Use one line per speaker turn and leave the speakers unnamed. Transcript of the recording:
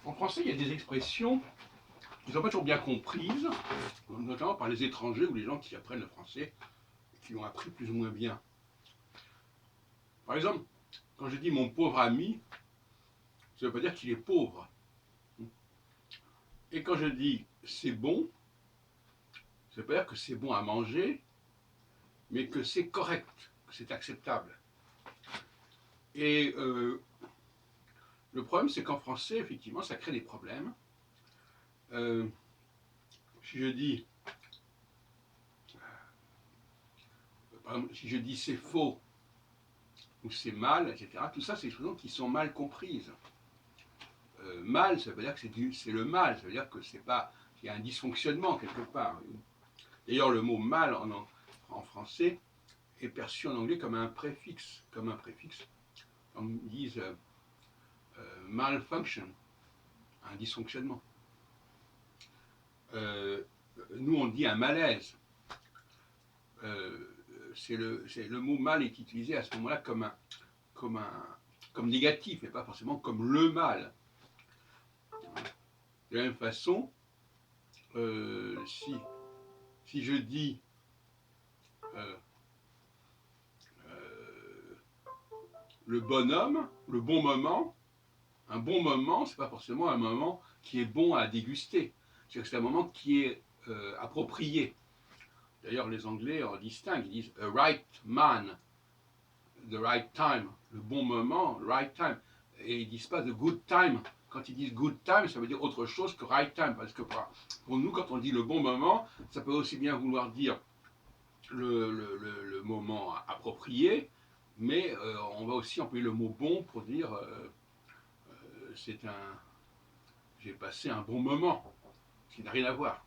En français, il y a des expressions qui ne sont pas toujours bien comprises, notamment par les étrangers ou les gens qui apprennent le français, qui l'ont appris plus ou moins bien. Par exemple, quand je dis mon pauvre ami, ça ne veut pas dire qu'il est pauvre. Et quand je dis c'est bon, ça ne veut pas dire que c'est bon à manger, mais que c'est correct, que c'est acceptable. Et le problème, c'est qu'en français, effectivement, ça crée des problèmes. Si je dis, par exemple, si je dis c'est faux ou c'est mal, etc., tout ça, c'est des choses qui sont mal comprises. Mal, ça veut dire que c'est le mal, ça veut dire que c'est pas, qu'il y a un dysfonctionnement quelque part. D'ailleurs, le mot mal en français est perçu en anglais comme un préfixe, On dit malfunction, un dysfonctionnement. Nous, on dit un malaise. Le mot mal est utilisé à ce moment-là comme négatif, mais pas forcément comme le mal. De la même façon, si je dis le bonhomme, le bon moment, un bon moment, c'est pas forcément un moment qui est bon à déguster. C'est un moment qui est approprié. D'ailleurs, les Anglais en distinguent, ils disent a right man, the right time, le bon moment, right time. Et ils disent pas the good time. Quand ils disent good time, ça veut dire autre chose que right time. Parce que pour nous, quand on dit le bon moment, ça peut aussi bien vouloir dire le moment approprié, mais on va aussi employer le mot bon pour dire j'ai passé un bon moment, ce qui n'a rien à voir.